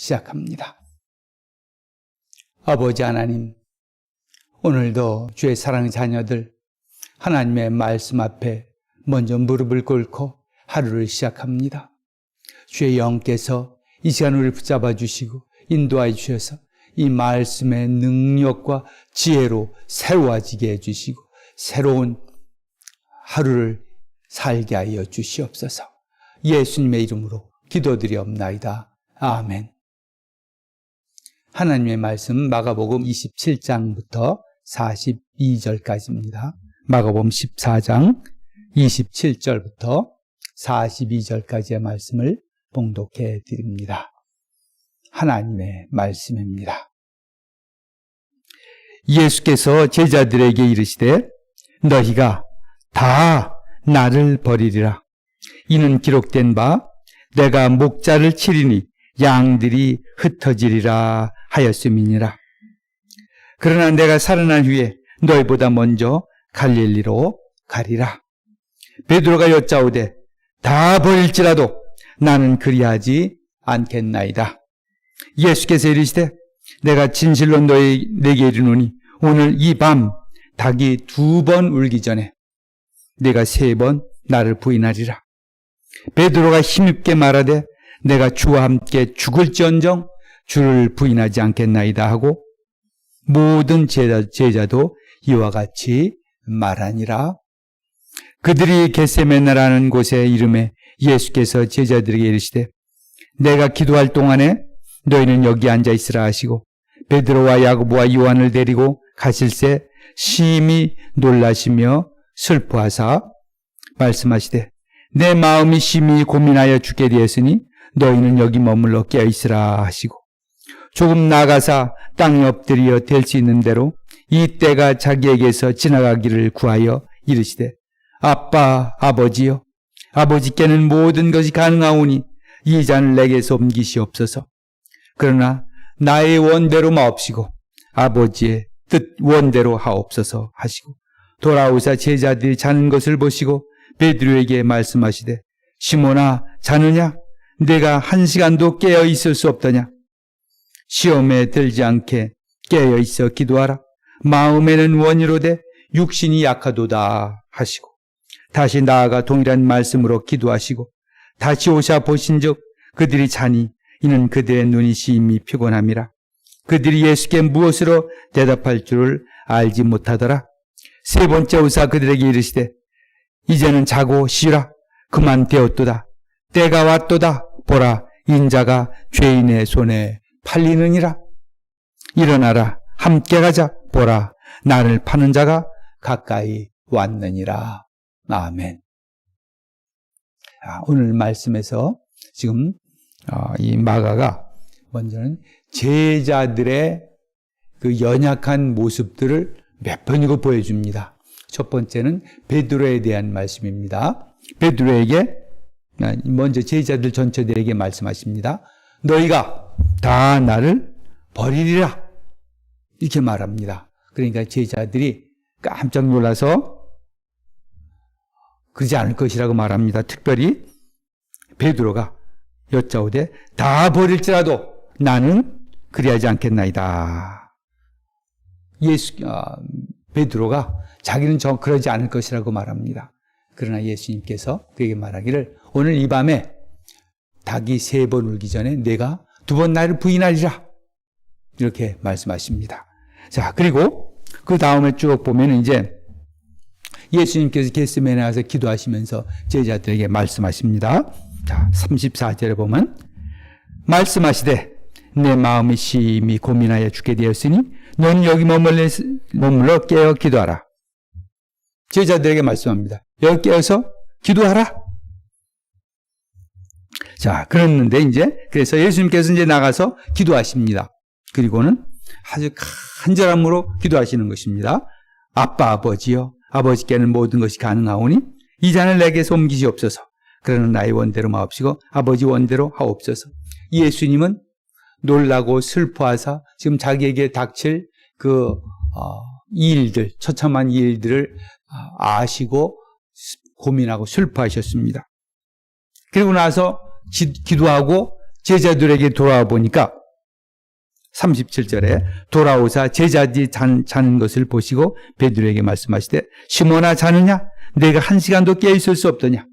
시작합니다. 아버지 하나님, 오늘도 주의 사랑하는 자녀들 하나님의 말씀 앞에 먼저 무릎을 꿇고 하루를 시작합니다. 주의 영께서 이 시간 우리를 붙잡아 주시고 인도하여 주셔서 이 말씀의 능력과 지혜로 새로워지게 해주시고 새로운 하루를 살게 하여 주시옵소서. 예수님의 이름으로 기도드리옵나이다. 아멘. 하나님의 말씀 마가복음 27장부터 42절까지입니다. 마가복음 14장 27절부터 42절까지의 말씀을 봉독해 드립니다. 하나님의 말씀입니다. 예수께서 제자들에게 이르시되 너희가 다 나를 버리리라. 이는 기록된 바 내가 목자를 치리니 양들이 흩어지리라 하였음이니라. 그러나 내가 살아난 후에 너희보다 먼저 갈릴리로 가리라. 베드로가 여짜오되 다 버릴지라도 나는 그리하지 않겠나이다. 예수께서 이르시되 내가 진실로 내게 이르노니 오늘 이 밤 닭이 2번 울기 전에 내가 3번 나를 부인하리라. 베드로가 힘있게 말하되 내가 주와 함께 죽을지언정 주를 부인하지 않겠나이다 하고 모든 제자도 이와 같이 말하니라. 그들이 겟세마네라는 곳에 이름에 예수께서 제자들에게 이르시되 내가 기도할 동안에 너희는 여기 앉아 있으라 하시고 베드로와 야고보와 요한을 데리고 가실새 심히 놀라시며 슬퍼하사 말씀하시되 내 마음이 심히 고민하여 죽게 되었으니 너희는 여기 머물러 깨어 있으라 하시고 조금 나가사 땅에 엎드려 될 수 있는 대로 이 때가 자기에게서 지나가기를 구하여 이르시되 아빠 아버지여 아버지께는 모든 것이 가능하오니 이 잔을 내게서 옮기시옵소서. 그러나 나의 원대로 마옵시고 아버지의 뜻 원대로 하옵소서 하시고 돌아오사 제자들이 자는 것을 보시고 베드로에게 말씀하시되 시몬아 자느냐? 내가 1시간도 깨어 있을 수 없더냐? 시험에 들지 않게 깨어 있어 기도하라. 마음에는 원이로되 육신이 약하도다 하시고 다시 나아가 동일한 말씀으로 기도하시고 다시 오사 보신즉 그들이 자니 이는 그들의 눈이 심히 피곤함이라. 그들이 예수께 무엇으로 대답할 줄을 알지 못하더라. 3번째 오사 그들에게 이르시되 이제는 자고 쉬라. 그만 되었도다. 때가 왔도다. 보라 인자가 죄인의 손에 팔리느니라. 일어나라. 함께 가자. 보라 나를 파는 자가 가까이 왔느니라. 아멘. 오늘 말씀에서 지금 이 마가가 먼저는 제자들의 그 연약한 모습들을 몇 번이고 보여줍니다. 첫 번째는 베드로에 대한 말씀입니다. 베드로에게 먼저 제자들 전체들에게 말씀하십니다. 너희가 다 나를 버리리라 이렇게 말합니다. 그러니까 제자들이 깜짝 놀라서 그러지 않을 것이라고 말합니다. 특별히 베드로가 여짜오되 다 버릴지라도 나는 그리하지 않겠나이다. 베드로가 자기는 그러지 않을 것이라고 말합니다. 그러나 예수님께서 그에게 말하기를 오늘 이 밤에 닭이 3번 울기 전에 내가 2번 나를 부인하리라 이렇게 말씀하십니다. 자, 그리고 그 다음에 쭉 보면 이제 예수님께서 겟세마네에 와서 기도하시면서 제자들에게 말씀하십니다. 자, 34절에 보면 말씀하시되 내 마음이 심히 고민하여 죽게 되었으니 너는 여기 머물러 깨어 기도하라. 제자들에게 말씀합니다. 여기 깨어서 기도하라. 자, 그랬는데 그래서 예수님께서 이제 나가서 기도하십니다. 그리고는 아주 간절함으로 기도하시는 것입니다. 아빠 아버지여 아버지께는 모든 것이 가능하오니 이 잔을 내게서 옮기시옵소서. 그러나 나의 원대로 마옵시고 아버지 원대로 하옵소서. 예수님은 놀라고 슬퍼하사 지금 자기에게 닥칠 일들, 처참한 일들을 아시고 고민하고 슬퍼하셨습니다. 그리고 나서 기도하고 제자들에게 돌아와 보니까 37절에 돌아오사 제자들이 자는 것을 보시고 베드로에게 말씀하시되 시몬아 자느냐? 내가 1시간도 깨어있을 수 없더냐?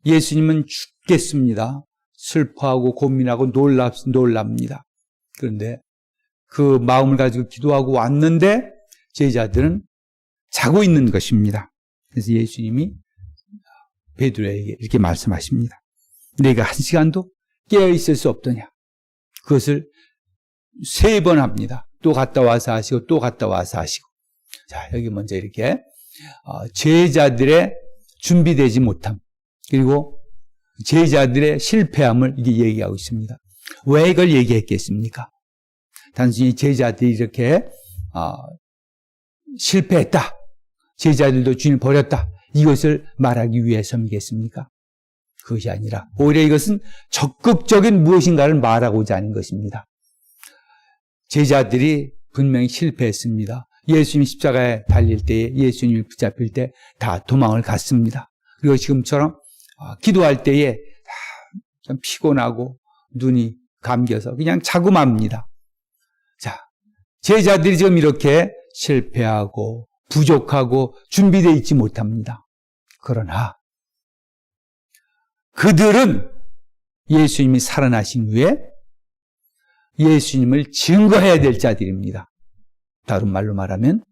예수님은 죽겠습니다. 슬퍼하고 고민하고 놀랍니다. 그런데 그 마음을 가지고 기도하고 왔는데 제자들은 자고 있는 것입니다. 그래서 예수님이 베드로에게 이렇게 말씀하십니다. 내가 1시간도 깨어있을 수 없더냐? 그것을 3번 합니다. 또 갔다 와서 하시고 또 갔다 와서 하시고. 자, 여기 먼저 이렇게 제자들의 준비되지 못함 그리고 제자들의 실패함을 이게 얘기하고 있습니다. 왜 이걸 얘기했겠습니까? 단순히 제자들이 이렇게 실패했다. 제자들도 주님을 버렸다. 이것을 말하기 위해서이겠습니까? 그것이 아니라 오히려 이것은 적극적인 무엇인가를 말하고자 하는 것입니다. 제자들이 분명히 실패했습니다. 예수님이 십자가에 달릴 때에 예수님을 붙잡힐 때 다 도망을 갔습니다. 그리고 지금처럼 기도할 때에 좀 피곤하고 눈이 감겨서 그냥 자고 맙니다. 자, 제자들이 지금 이렇게 실패하고 부족하고 준비되어 있지 못합니다. 그러나 그들은 예수님이 살아나신 후에 예수님을 증거해야 될 자들입니다. 다른 말로 말하면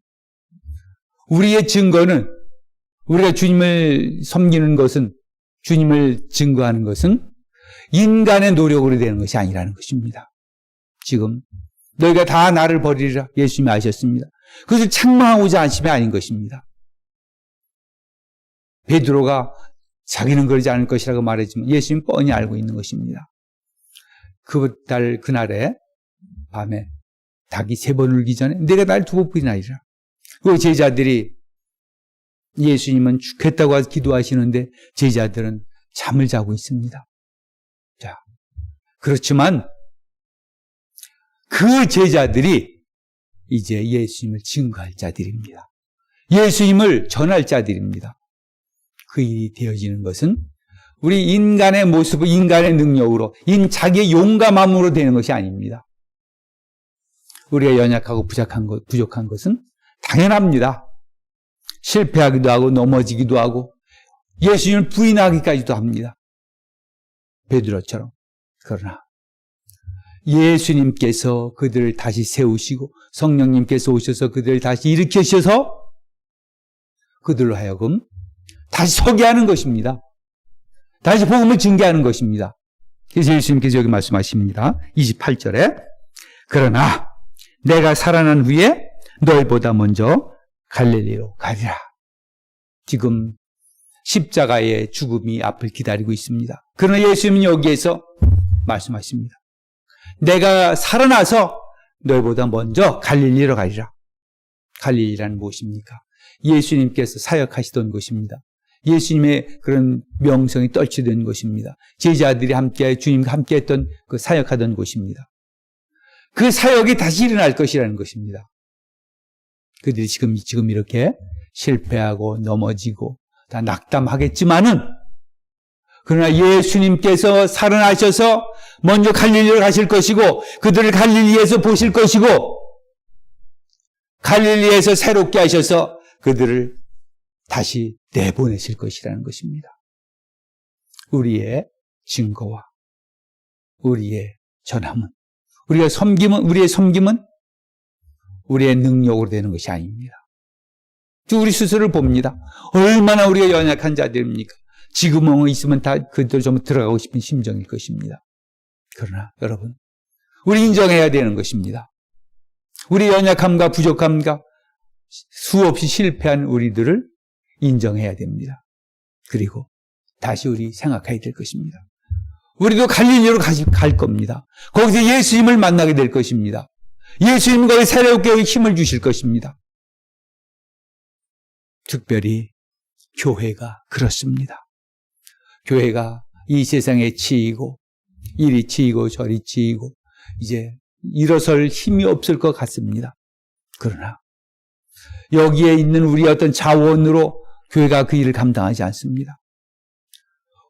우리의 증거는 우리가 주님을 섬기는 것은 주님을 증거하는 것은 인간의 노력으로 되는 것이 아니라는 것입니다. 지금 너희가 다 나를 버리리라 예수님이 아셨습니다. 그것을 책망하고자 하심이 아닌 것입니다. 베드로가 자기는 그러지 않을 것이라고 말했지만 예수님은 뻔히 알고 있는 것입니다. 그날에 밤에 닭이 3번 울기 전에 내가 날 2번이나 이르라. 그 제자들이 예수님은 죽겠다고 해서 기도하시는데 제자들은 잠을 자고 있습니다. 자, 그렇지만 그 제자들이 이제 예수님을 증거할 자들입니다. 예수님을 전할 자들입니다. 그 일이 되어지는 것은 우리 인간의 모습, 인간의 능력으로, 자기의 용감함으로 되는 것이 아닙니다. 우리가 연약하고 부족한 것은 당연합니다. 실패하기도 하고 넘어지기도 하고 예수님을 부인하기까지도 합니다. 베드로처럼. 그러나 예수님께서 그들을 다시 세우시고 성령님께서 오셔서 그들을 다시 일으키셔서 그들로 하여금 다시 서게 하는 것입니다. 다시 복음을 증거하는 것입니다. 그래서 예수님께서 여기 말씀하십니다. 28절에 그러나 내가 살아난 후에 너희보다 먼저 갈릴리로 가리라. 지금 십자가의 죽음이 앞을 기다리고 있습니다. 그러나 예수님은 여기에서 말씀하십니다. 내가 살아나서 너희보다 먼저 갈릴리로 가리라. 갈릴리란 무엇입니까? 예수님께서 사역하시던 곳입니다. 예수님의 그런 명성이 떨치던 곳입니다. 제자들이 함께 주님과 함께 했던 그 사역하던 곳입니다. 그 사역이 다시 일어날 것이라는 것입니다. 그들이 지금 이렇게 실패하고 넘어지고 다 낙담하겠지만은 그러나 예수님께서 살아나셔서 먼저 갈릴리로 가실 것이고 그들을 갈릴리에서 보실 것이고 갈릴리에서 새롭게 하셔서 그들을 다시 내보내실 것이라는 것입니다. 우리의 증거와 우리의 전함은 우리의 섬김은 우리의 능력으로 되는 것이 아닙니다. 우리 스스로를 봅니다. 얼마나 우리가 연약한 자들입니까? 지구멍에 있으면 다 그들 좀 들어가고 싶은 심정일 것입니다. 그러나 여러분, 우리 인정해야 되는 것입니다. 우리 연약함과 부족함과 수없이 실패한 우리들을 인정해야 됩니다. 그리고 다시 우리 생각해야 될 것입니다. 우리도 갈릴리로 갈 겁니다. 거기서 예수님을 만나게 될 것입니다. 예수님과 거기 새롭게 힘을 주실 것입니다. 특별히 교회가 그렇습니다. 교회가 이 세상에 치이고 이리 치이고 저리 치이고 이제 일어설 힘이 없을 것 같습니다. 그러나 여기에 있는 우리 어떤 자원으로 교회가 그 일을 감당하지 않습니다.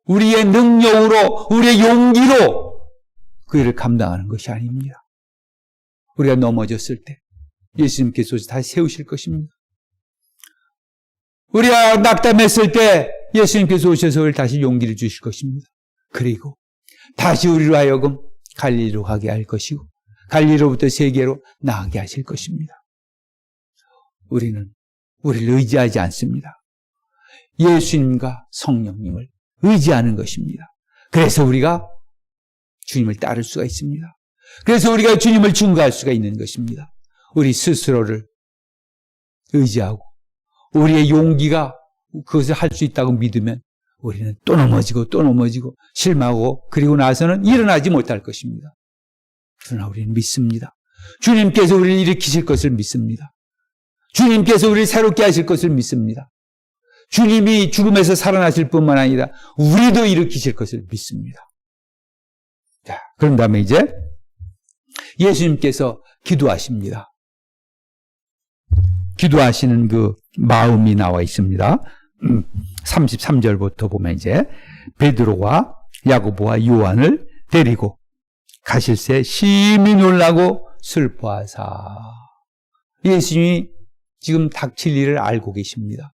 우리의 능력으로, 우리의 용기로 그 일을 감당하는 것이 아닙니다. 우리가 넘어졌을 때 예수님께서 다시 세우실 것입니다. 우리가 낙담했을 때 예수님께서 오셔서 우리를 다시 용기를 주실 것입니다. 그리고 다시 우리로 하여금 갈릴리로 가게 할 것이고 갈릴리로부터 세계로 나가게 하실 것입니다. 우리는 우리를 의지하지 않습니다. 예수님과 성령님을 의지하는 것입니다. 그래서 우리가 주님을 따를 수가 있습니다. 그래서 우리가 주님을 증거할 수가 있는 것입니다. 우리 스스로를 의지하고 우리의 용기가 그것을 할 수 있다고 믿으면 우리는 또 넘어지고 실망하고 그리고 나서는 일어나지 못할 것입니다. 그러나 우리는 믿습니다. 주님께서 우리를 일으키실 것을 믿습니다. 주님께서 우리를 새롭게 하실 것을 믿습니다. 주님이 죽음에서 살아나실 뿐만 아니라 우리도 일으키실 것을 믿습니다. 자, 그런 다음에 이제 예수님께서 기도하십니다. 기도하시는 그 마음이 나와 있습니다. 33절부터 보면 이제 베드로와 야고보와 요한을 데리고 가실새 심히 놀라고 슬퍼하사. 예수님이 지금 닥칠 일을 알고 계십니다.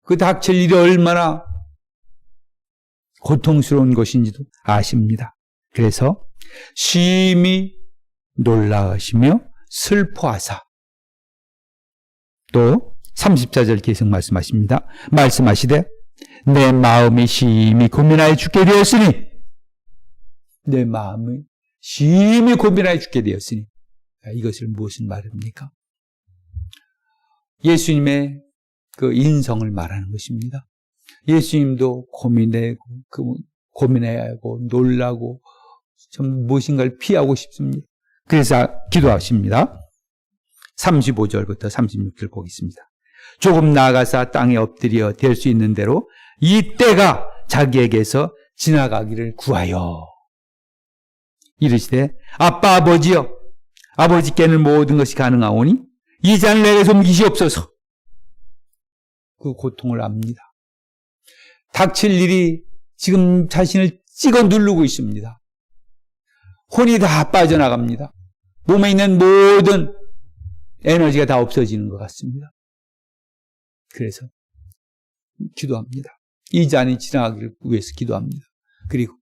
그 닥칠 일이 얼마나 고통스러운 것인지도 아십니다. 그래서 심히 놀라시며 슬퍼하사. 또 34절 계속 말씀하십니다. 말씀하시되 내 마음이 심히 고민하여 죽게 되었으니 내 마음이 심히 고민하여 죽게 되었으니 이것을 무엇을 말합니까? 예수님의 그 인성을 말하는 것입니다. 예수님도 고민해야 하고 놀라고 좀 무엇인가를 피하고 싶습니다. 그래서 기도하십니다. 35절부터 36절 보겠습니다. 조금 나아가서 땅에 엎드려 될 수 있는 대로 이 때가 자기에게서 지나가기를 구하여 이르시되 아빠 아버지여 아버지께는 모든 것이 가능하오니 이 잔을 내게서 옮기시옵소서. 그 고통을 압니다. 닥칠 일이 지금 자신을 찍어 누르고 있습니다. 혼이 다 빠져나갑니다. 몸에 있는 모든 에너지가 다 없어지는 것 같습니다. 그래서 기도합니다. 이 잔이 지나가기를 위해서 기도합니다. 그리고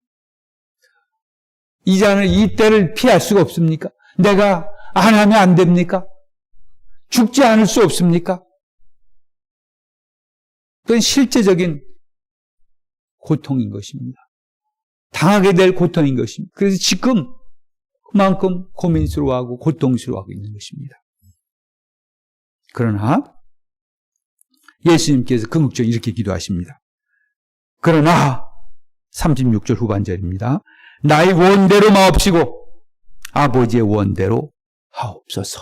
이 잔을 이 때를 피할 수가 없습니까? 내가 안 하면 안 됩니까? 죽지 않을 수 없습니까? 그건 실제적인 고통인 것입니다. 당하게 될 고통인 것입니다. 그래서 지금 그만큼 고민스러워하고 고통스러워하고 있는 것입니다. 그러나 예수님께서 궁극적으로 이렇게 기도하십니다. 그러나 36절 후반절입니다. 나의 원대로 마옵시고 아버지의 원대로 하옵소서.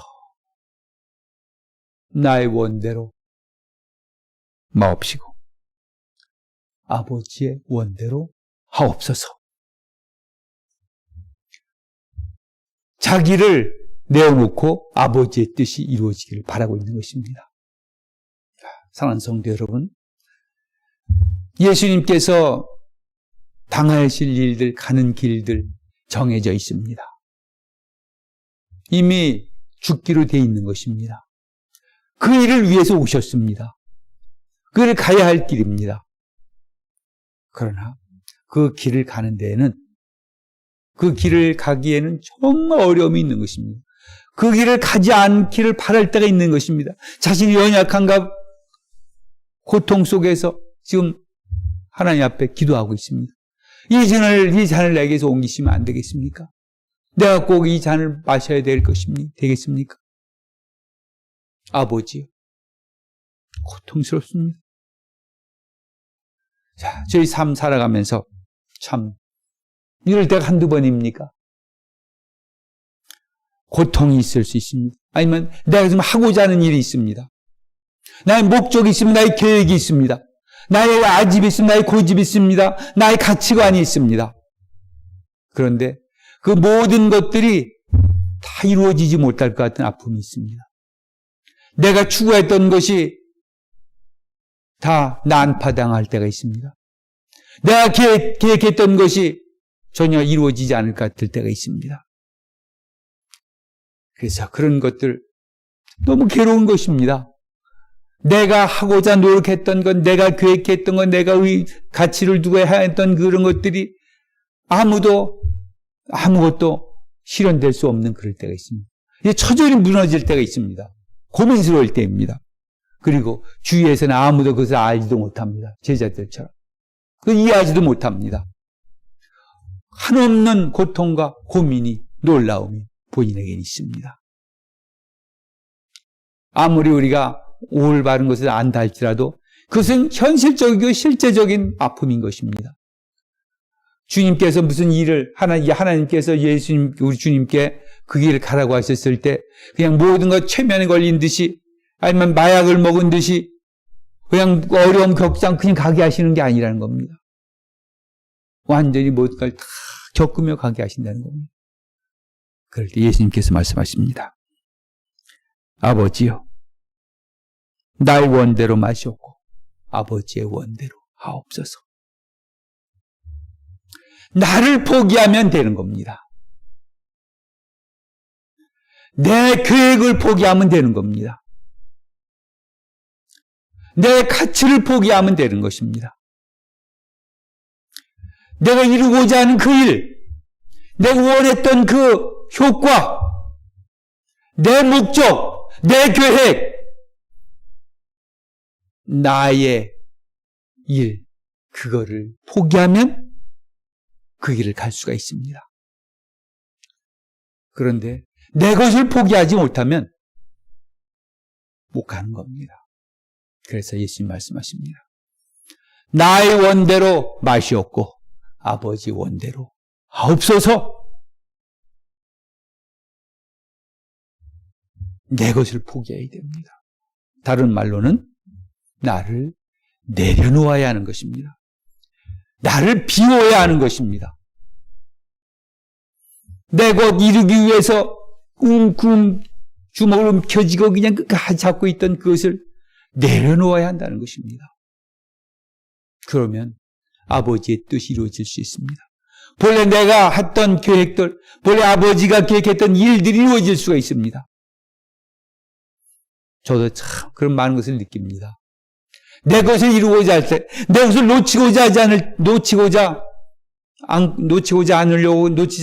나의 원대로 마옵시고 아버지의 원대로 하옵소서. 자기를 내어놓고 아버지의 뜻이 이루어지기를 바라고 있는 것입니다. 사랑하는 성도 여러분, 예수님께서 당하실 일들, 가는 길들 정해져 있습니다. 이미 죽기로 되어 있는 것입니다. 그 일을 위해서 오셨습니다. 그 일을 가야 할 길입니다. 그러나 그 길을 가는 데에는 그 길을 가기에는 정말 어려움이 있는 것입니다. 그 길을 가지 않기를 바랄 때가 있는 것입니다. 자신이 연약한가 고통 속에서 지금 하나님 앞에 기도하고 있습니다. 이 잔을 내게서 옮기시면 안 되겠습니까? 내가 꼭 이 잔을 마셔야 되겠습니까? 아버지, 고통스럽습니다. 자, 저희 삶 살아가면서 참 이럴 때가 한두 번입니까? 고통이 있을 수 있습니다. 아니면 내가 좀 하고자 하는 일이 있습니다. 나의 목적이 있습니다. 나의 계획이 있습니다. 나의 아집이 있습니다. 나의 고집이 있습니다. 나의 가치관이 있습니다. 그런데 그 모든 것들이 다 이루어지지 못할 것 같은 아픔이 있습니다. 내가 추구했던 것이 다 난파당할 때가 있습니다. 내가 계획했던 것이 전혀 이루어지지 않을 것 같을 때가 있습니다. 그래서 그런 것들 너무 괴로운 것입니다. 내가 하고자 노력했던 것, 내가 계획했던 것, 내가 가치를 두고 해야 했던 그런 것들이 아무것도 실현될 수 없는 그럴 때가 있습니다. 처절히 무너질 때가 있습니다. 고민스러울 때입니다. 그리고 주위에서는 아무도 그것을 알지도 못합니다. 제자들처럼. 이해하지도 못합니다. 한없는 고통과 고민이, 놀라움이 본인에게 있습니다. 아무리 우리가 올바른 것을 안다 할지라도 그것은 현실적이고 실제적인 아픔인 것입니다. 주님께서 무슨 일을, 하나님께서 우리 주님께 그 길을 가라고 하셨을 때 그냥 모든 것 최면에 걸린 듯이 아니면 마약을 먹은 듯이 그냥 어려움 겪지 않고 그냥 가게 하시는 게 아니라는 겁니다. 완전히 모든 걸 다 겪으며 가게 하신다는 겁니다. 그럴 때 예수님께서 말씀하십니다. 아버지요, 나의 원대로 마시옵고 아버지의 원대로 하옵소서. 나를 포기하면 되는 겁니다. 내 계획을 포기하면 되는 겁니다. 내 가치를 포기하면 되는 것입니다. 내가 이루고자 하는 그 일, 내가 원했던 그 효과, 내 목적, 내 계획, 나의 일, 그거를 포기하면 그 길을 갈 수가 있습니다. 그런데 내 것을 포기하지 못하면 못 가는 겁니다. 그래서 예수님 말씀하십니다. 나의 원대로 마시옵고 아버지 원대로 하옵소서. 내 것을 포기해야 됩니다. 다른 말로는 나를 내려놓아야 하는 것입니다. 나를 비워야 하는 것입니다. 내 것 이루기 위해서 주먹을 움켜쥐고 그냥 끝까지 잡고 있던 그것을 내려놓아야 한다는 것입니다. 그러면 아버지의 뜻이 이루어질 수 있습니다. 본래 내가 했던 계획들, 본래 아버지가 계획했던 일들이 이루어질 수가 있습니다. 저도 참 그런 많은 것을 느낍니다. 내 것을 이루고자 할 때, 내 것을 놓치지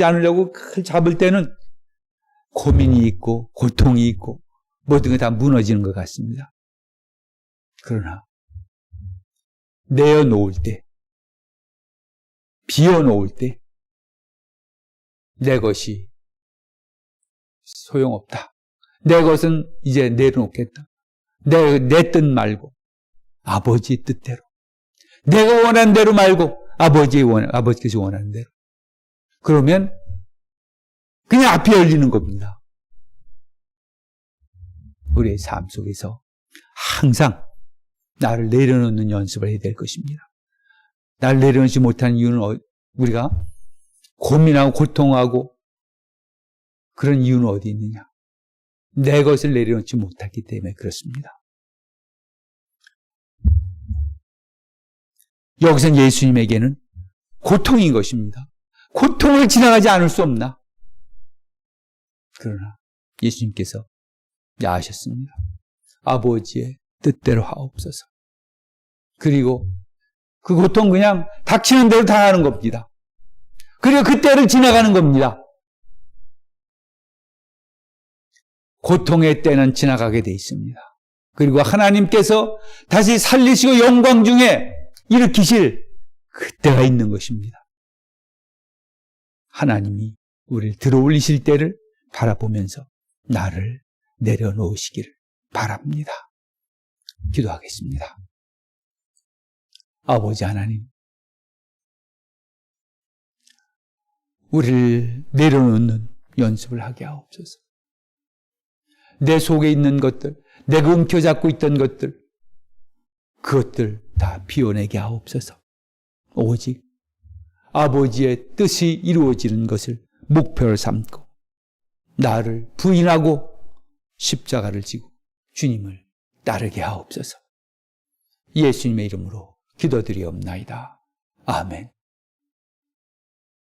않으려고 잡을 때는 고민이 있고, 고통이 있고, 모든 게 다 무너지는 것 같습니다. 그러나, 내어놓을 때, 비워놓을 때, 내 것이 소용없다. 내 것은 이제 내려놓겠다. 내 뜻 말고, 아버지의 뜻대로. 내가 원하는 대로 말고, 아버지께서 원하는 대로. 그러면, 그냥 앞이 열리는 겁니다. 우리의 삶 속에서 항상 나를 내려놓는 연습을 해야 될 것입니다. 나를 내려놓지 못하는 이유는 우리가 고민하고 고통하고 그런 이유는 어디 있느냐? 내 것을 내려놓지 못했기 때문에 그렇습니다. 여기서 예수님에게는 고통인 것입니다. 고통을 지나가지 않을 수 없나? 그러나 예수님께서 야하셨습니다. 아버지의 뜻대로 하옵소서. 그리고 그 고통 그냥 닥치는 대로 당하는 겁니다. 그리고 그때를 지나가는 겁니다. 고통의 때는 지나가게 돼 있습니다. 그리고 하나님께서 다시 살리시고 영광 중에 일으키실 그때가 있는 것입니다. 하나님이 우리를 들어올리실 때를 바라보면서 나를 내려놓으시기를 바랍니다. 기도하겠습니다. 아버지 하나님, 우리를 내려놓는 연습을 하게 하옵소서. 내 속에 있는 것들, 내가 움켜잡고 있던 것들, 그것들 다 비워내게 하옵소서. 오직 아버지의 뜻이 이루어지는 것을 목표로 삼고 나를 부인하고 십자가를 지고 주님을 따르게 하옵소서. 예수님의 이름으로 기도드리옵나이다. 아멘.